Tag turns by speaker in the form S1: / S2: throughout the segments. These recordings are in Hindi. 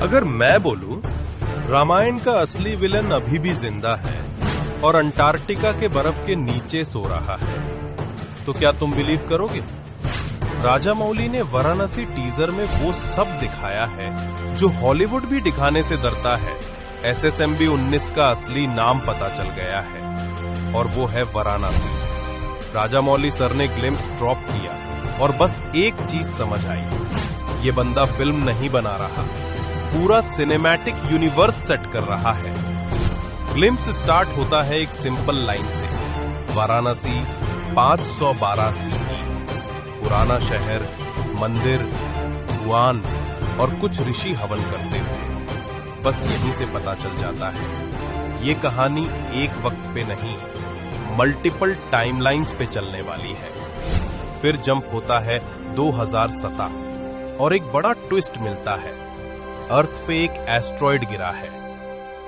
S1: अगर मैं बोलूं, रामायण का असली विलन अभी भी जिंदा है और अंटार्कटिका के बर्फ के नीचे सो रहा है, तो क्या तुम बिलीव करोगे? राजामौली ने वाराणसी टीजर में वो सब दिखाया है जो हॉलीवुड भी दिखाने से डरता है। SSMB 19 का असली नाम पता चल गया है और वो है वाराणसी। राजामौली सर ने ग्लिम्स ड्रॉप किया और बस एक चीज समझ आई, ये बंदा फिल्म नहीं बना रहा, पूरा सिनेमैटिक यूनिवर्स सेट कर रहा है। ग्लिम्स स्टार्ट होता है एक सिंपल लाइन से, वाराणसी 512 CE। पुराना शहर, मंदिर, भगवान और कुछ ऋषि हवन करते हुए। बस यहीं से पता चल जाता है ये कहानी एक वक्त पे नहीं, मल्टीपल टाइमलाइंस पे चलने वाली है। फिर जंप होता है 2007 और एक बड़ा ट्विस्ट मिलता है। अर्थ पे एक एस्ट्रॉयड गिरा है,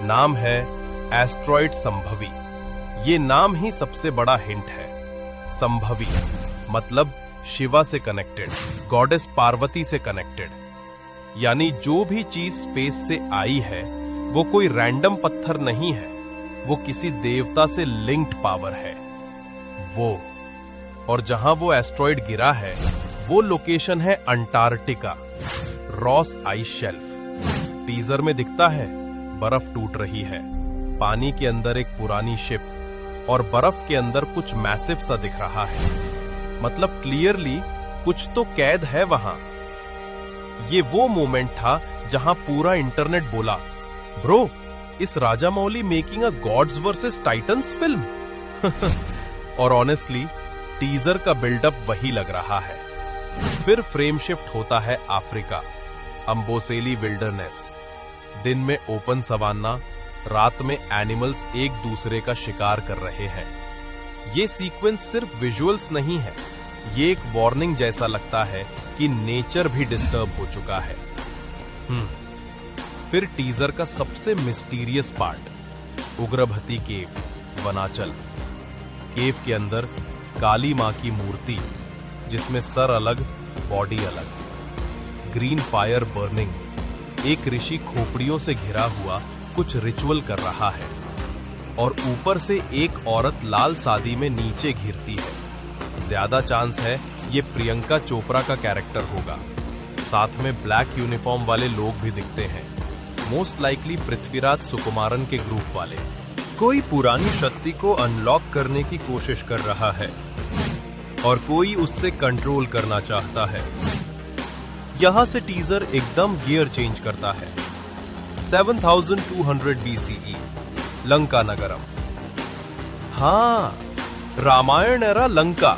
S1: नाम है एस्ट्रॉयड संभवी। ये नाम ही सबसे बड़ा हिंट है। संभवी मतलब शिवा से कनेक्टेड, गॉडेस पार्वती से कनेक्टेड। यानी जो भी चीज स्पेस से आई है वो कोई रैंडम पत्थर नहीं है, वो किसी देवता से लिंक्ड पावर है वो। और जहां वो एस्ट्रॉयड गिरा है वो लोकेशन है Antarctica, Ross ice shelf. Teaser में दिखता है बर्फ टूट रही है, पानी के अंदर एक पुरानी शिप और बर्फ के अंदर कुछ मैसिव सा दिख रहा है। मतलब क्लियरली कुछ तो कैद है वहां। ये वो मोमेंट था जहां पूरा इंटरनेट बोला, ब्रो इस Rajamouli making a gods versus titans film. और ऑनेस्टली टीजर का बिल्डअप वही लग रहा है। फिर फ्रेम शिफ्ट होता है अफ्रीका, अंबोसेली विल्डरनेस। दिन में ओपन सवाना, रात में एनिमल्स एक दूसरे का शिकार कर रहे हैं। ये सीक्वेंस सिर्फ विजुअल्स नहीं है, ये एक वार्निंग जैसा लगता है कि नेचर भी डिस्टर्ब हो चुका है। फिर टीजर का सबसे मिस्टीरियस पार्ट, उग्रभती केव, वनाचल। केव के अंदर काली मां की मूर्ति, जिसमें सर अलग, बॉडी अलग, ग्रीन फायर बर्निंग। एक ऋषि खोपड़ियों से घिरा हुआ कुछ रिचुअल कर रहा है और ऊपर से एक औरत लाल साड़ी में नीचे घिरती है। ज्यादा चांस है ये प्रियंका चोपड़ा का कैरेक्टर होगा। साथ में ब्लैक यूनिफॉर्म वाले लोग भी दिखते हैं, मोस्ट लाइकली पृथ्वीराज सुकुमारन के ग्रुप वाले। कोई पुरानी शक्ति को अनलॉक करने की कोशिश कर रहा है और कोई उससे कंट्रोल करना चाहता है। यहां से टीजर एकदम गियर चेंज करता है। 7200 BCE, लंका नगरम। हाँ, रामायण एरा लंका।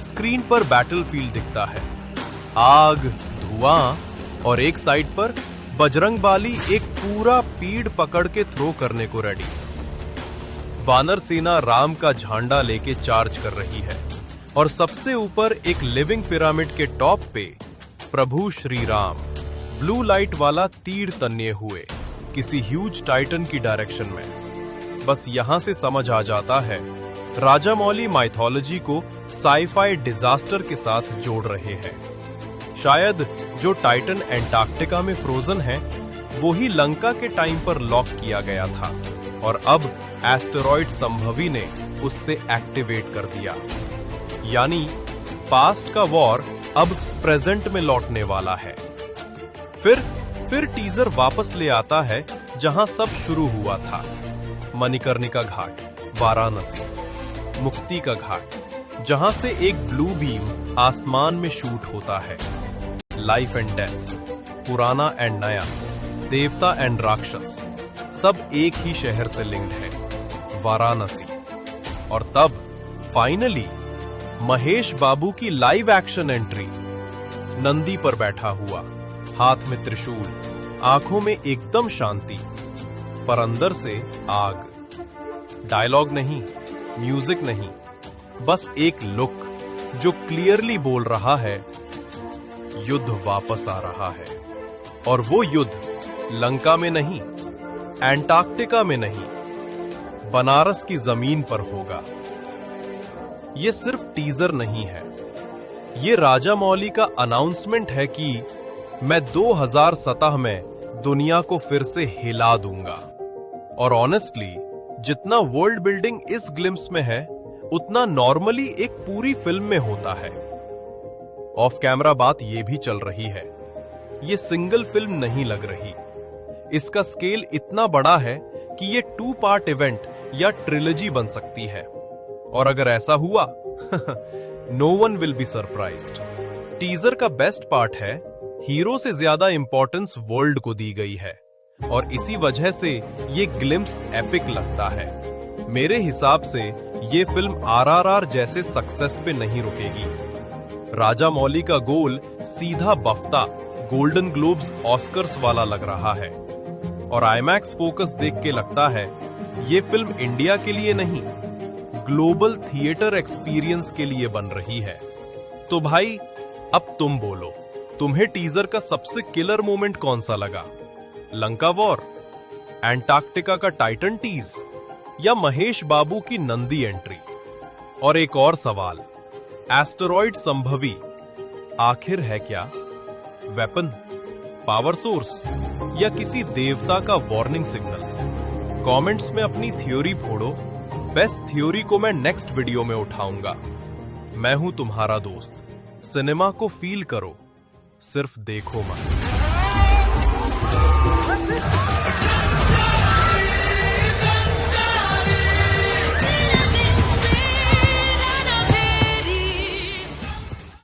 S1: स्क्रीन पर बैटलफील्ड दिखता है, आग, धुआं और एक साइड पर बजरंगबाली एक पूरा पीड़ पकड़ के थ्रो करने को रेडी। वानर सेना राम का झंडा लेके चार्ज कर रही है और सबसे ऊपर एक लिविंग पिरामिड के टॉप पे प्रभु श्री राम ब्लू लाइट वाला तीर तन्ने हुए किसी ह्यूज टाइटन की डायरेक्शन में। बस यहां से समझ आ जाता है राजामौली माइथोलॉजी को साइफाई डिजास्टर के साथ जोड़ रहे हैं। शायद जो टाइटन एंटार्कटिका में फ्रोजन है वही लंका के टाइम पर लॉक किया गया था और अब एस्टेरॉयड संभवी ने उससे एक्टिवेट कर दिया। यानी पास्ट का वॉर अब प्रेजेंट में लौटने वाला है। फिर टीजर वापस ले आता है जहां सब शुरू हुआ था, मणिकर्णिका घाट, वाराणसी, मुक्ति का घाट, जहां से एक ब्लू बीम आसमान में शूट होता है। लाइफ एंड डेथ, पुराना एंड नया, देवता एंड राक्षस, सब एक ही शहर से लिंक्ड है, वाराणसी। और तब फाइनली महेश बाबू की लाइव एक्शन एंट्री, नंदी पर बैठा हुआ, हाथ में त्रिशूल, आंखों में एकदम शांति पर अंदर से आग। डायलॉग नहीं, म्यूजिक नहीं, बस एक लुक जो क्लियरली बोल रहा है युद्ध वापस आ रहा है। और वो युद्ध लंका में नहीं, एंटार्कटिका में नहीं, बनारस की जमीन पर होगा। ये सिर्फ टीजर नहीं है, ये राजामौली का अनाउंसमेंट है कि मैं 2007 में दुनिया को फिर से हिला दूंगा। और ऑनेस्टली जितना वर्ल्ड बिल्डिंग इस ग्लिम्स में है उतना नॉर्मली एक पूरी फिल्म में होता है। ऑफ कैमरा बात यह भी चल रही है, ये सिंगल फिल्म नहीं लग रही। इसका स्केल इतना बड़ा है कि ये 2 पार्ट इवेंट या ट्रिलॉजी बन सकती है। और अगर ऐसा हुआ no one will be surprised. Teaser का बेस्ट पार्ट है हीरो से ज्यादा इंपॉर्टेंस वर्ल्ड को दी गई है और इसी वजह से ये ग्लिम्स एपिक लगता है। मेरे हिसाब से ये फिल्म आरआरआर जैसे सक्सेस पे नहीं रुकेगी। राजा मौली का गोल सीधा बफ्ता, गोल्डन ग्लोब्स, ऑस्कर्स वाला लग रहा है और आईमैक्स फोकस देख के लगता है ये फिल्म इंडिया के लिए नहीं, ग्लोबल थिएटर एक्सपीरियंस के लिए बन रही है। तो भाई अब तुम बोलो, तुम्हें टीजर का सबसे किलर मोमेंट कौन सा लगा? लंका वॉर, एंटार्क्टिका का टाइटन टीज या महेश बाबू की नंदी एंट्री? और एक और सवाल, एस्टेरॉइड संभवी आखिर है क्या? वेपन, पावर सोर्स या किसी देवता का वार्निंग सिग्नल? कमेंट्स में अपनी थ्योरी फोड़ो। बेस्ट थ्योरी को मैं नेक्स्ट वीडियो में उठाऊंगा। मैं हूं तुम्हारा दोस्त। सिनेमा को फील करो, सिर्फ देखो मत।